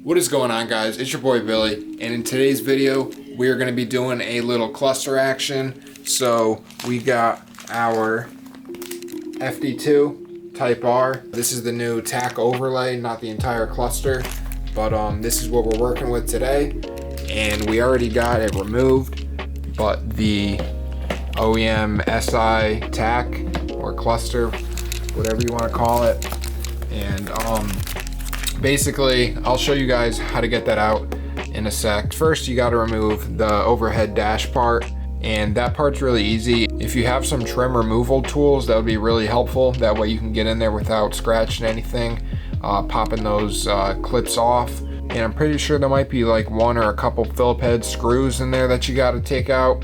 What is going on, guys? It's your boy Billy, and in today's video we are going to be doing a little cluster action. So we got our FD2 Type R. This is the new Tach overlay, not the entire cluster, but this is what we're working with today, and we already got it removed, but the OEM SI Tach or cluster, whatever you want to call it, and basically, I'll show you guys how to get that out in a sec. First, you got to remove the overhead dash part, and that part's really easy. If you have some trim removal tools, that would be really helpful. That way you can get in there without scratching anything, popping those clips off. And I'm pretty sure there might be like one or a couple Phillip head screws in there that you got to take out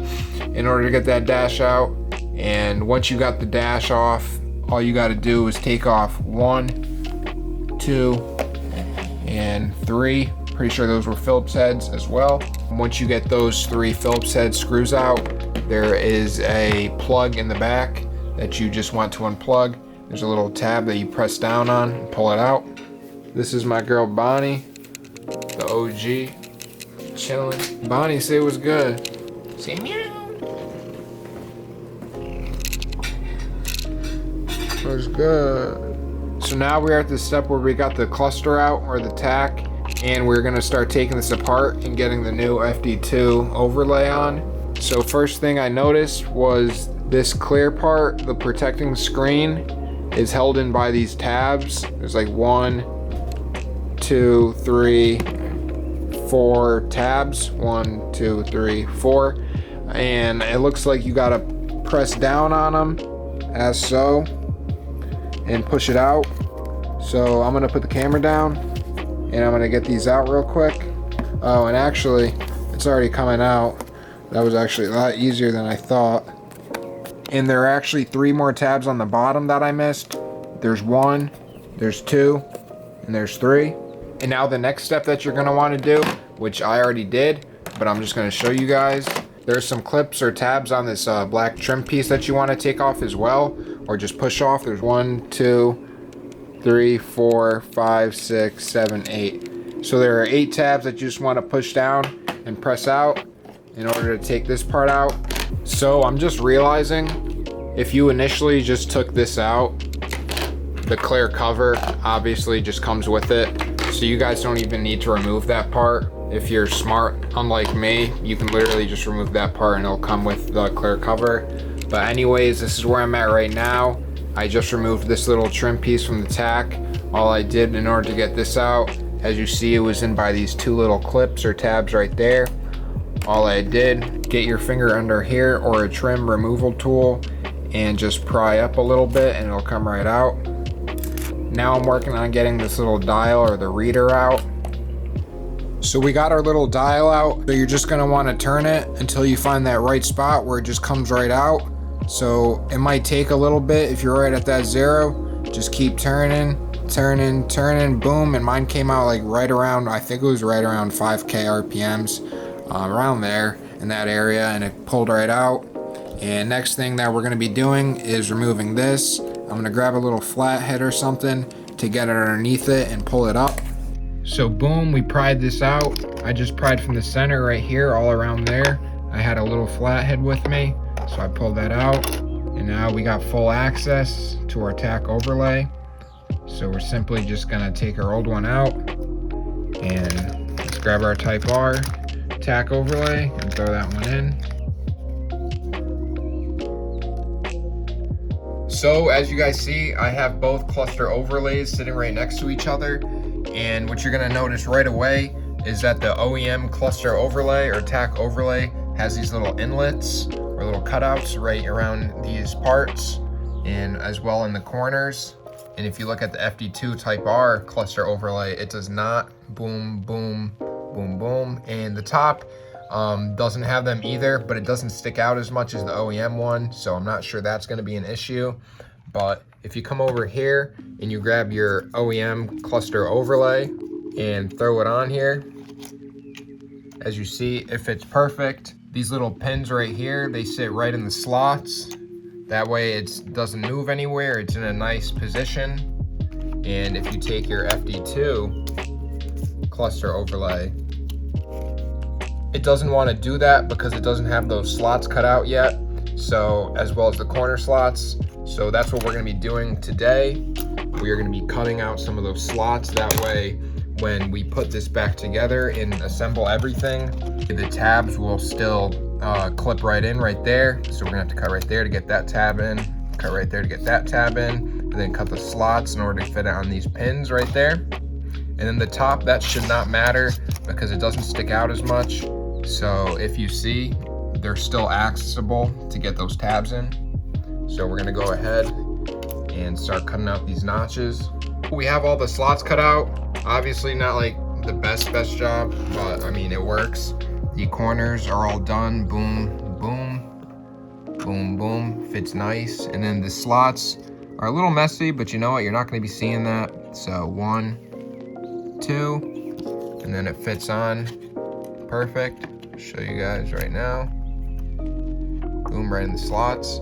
in order to get that dash out. And once you got the dash off, all you got to do is take off 1, 2, and 3. Pretty sure those were Phillips heads as well. Once you get those 3 Phillips head screws out, there is a plug in the back that you just want to unplug. There's a little tab that you press down on and pull it out. This is my girl Bonnie, the OG, chilling. Bonnie, say what's good. Say meow. What's good? So now we're at the step where we got the cluster out, or the Tach, and we're gonna start taking this apart and getting the new FD2 overlay on. So first thing I noticed was this clear part, the protecting screen, is held in by these tabs. There's like 1, 2, 3, 4 tabs. 1, 2, 3, 4. And it looks like you gotta press down on them, as so, and push it out. So I'm gonna put the camera down and I'm gonna get these out real quick. Oh, and actually it's already coming out. That was actually a lot easier than I thought. And there are actually 3 more tabs on the bottom that I missed. There's 1, there's 2, and there's 3. And now the next step that you're gonna wanna do, which I already did, but I'm just gonna show you guys. There's some clips or tabs on this black trim piece that you wanna take off as well, or just push off. There's 1, 2, 3, 4, 5, 6, 7, 8. So there are 8 tabs that you just want to push down and press out in order to take this part out. So I'm just realizing, if you initially just took this out, the clear cover obviously just comes with it. So you guys don't even need to remove that part. If you're smart, unlike me, you can literally just remove that part and it'll come with the clear cover. But anyways, this is where I'm at right now. I just removed this little trim piece from the Tach. All I did in order to get this out, as you see, it was in by these 2 little clips or tabs right there. All I did, get your finger under here or a trim removal tool and just pry up a little bit and it'll come right out. Now I'm working on getting this little dial or the reader out. So we got our little dial out, so you're just gonna wanna turn it until you find that right spot where it just comes right out. So it might take a little bit. If you're right at that 0, just keep turning, boom. And mine came out like right around, I think it was right around 5K RPMs, around there in that area, and it pulled right out. And next thing that we're gonna be doing is removing this. I'm gonna grab a little flathead or something to get it underneath it and pull it up. So boom, we pried this out. I just pried from the center right here, all around there. I had a little flathead with me, so I pulled that out. And now we got full access to our Tach overlay. So we're simply just gonna take our old one out and let's grab our Type R Tach overlay and throw that one in. So as you guys see, I have both cluster overlays sitting right next to each other. And what you're gonna notice right away is that the OEM cluster overlay or Tach overlay has these little inlets or little cutouts right around these parts, and as well in the corners. And if you look at the FD2 Type R cluster overlay, it does not. Boom, boom, boom, boom. And the top doesn't have them either, but it doesn't stick out as much as the OEM one, so I'm not sure that's gonna be an issue. But if you come over here and you grab your OEM cluster overlay and throw it on here, as you see, it fits perfect. These little pins right here, they sit right in the slots. That way it doesn't move anywhere. It's in a nice position. And if you take your FD2 cluster overlay. It doesn't want to do that because it doesn't have those slots cut out yet, so as well as the corner slots. So that's what we're going to be doing today. We are going to be cutting out some of those slots. That way, when we put this back together and assemble everything, the tabs will still clip right in right there. So we're going to have to cut right there to get that tab in, cut right there to get that tab in, and then cut the slots in order to fit it on these pins right there. And then the top, that should not matter because it doesn't stick out as much. So if you see, they're still accessible to get those tabs in. So we're gonna go ahead and start cutting out these notches. We have all the slots cut out. Obviously not like the best job, but I mean, it works. The corners are all done. Boom, boom, boom, boom, fits nice. And then the slots are a little messy, but you know what? You're not gonna be seeing that. So 1, 2, and then it fits on perfect. I'll show you guys right now. Boom, right in the slots.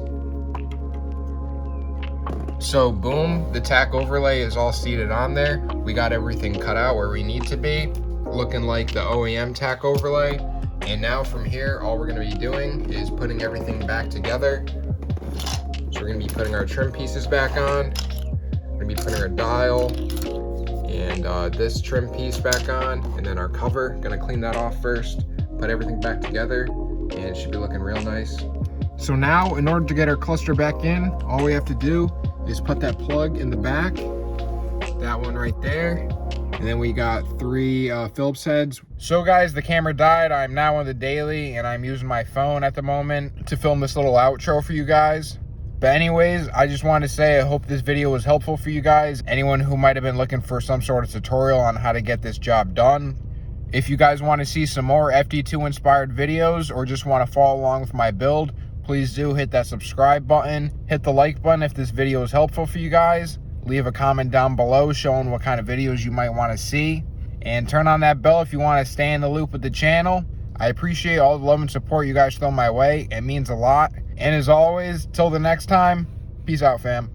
So boom, the Tach overlay is all seated on there. We got everything cut out where we need to be, looking like the OEM Tach overlay. And now from here, all we're gonna be doing is putting everything back together. So we're gonna be putting our trim pieces back on. We're gonna be putting our dial and this trim piece back on, and then our cover. Gonna clean that off first, put everything back together, and it should be looking real nice. So now, in order to get our cluster back in, all we have to do is put that plug in the back, that one right there, and then we got 3 Phillips heads. So guys, the camera died. I'm now on the daily, and I'm using my phone at the moment to film this little outro for you guys. But anyways, I just wanted to say I hope this video was helpful for you guys. Anyone who might have been looking for some sort of tutorial on how to get this job done. If you guys want to see some more FD2 inspired videos or just want to follow along with my build, please do hit that subscribe button. Hit the like button if this video is helpful for you guys. Leave a comment down below showing what kind of videos you might want to see. And turn on that bell if you want to stay in the loop with the channel. I appreciate all the love and support you guys throw my way. It means a lot. And as always, till the next time, peace out, fam.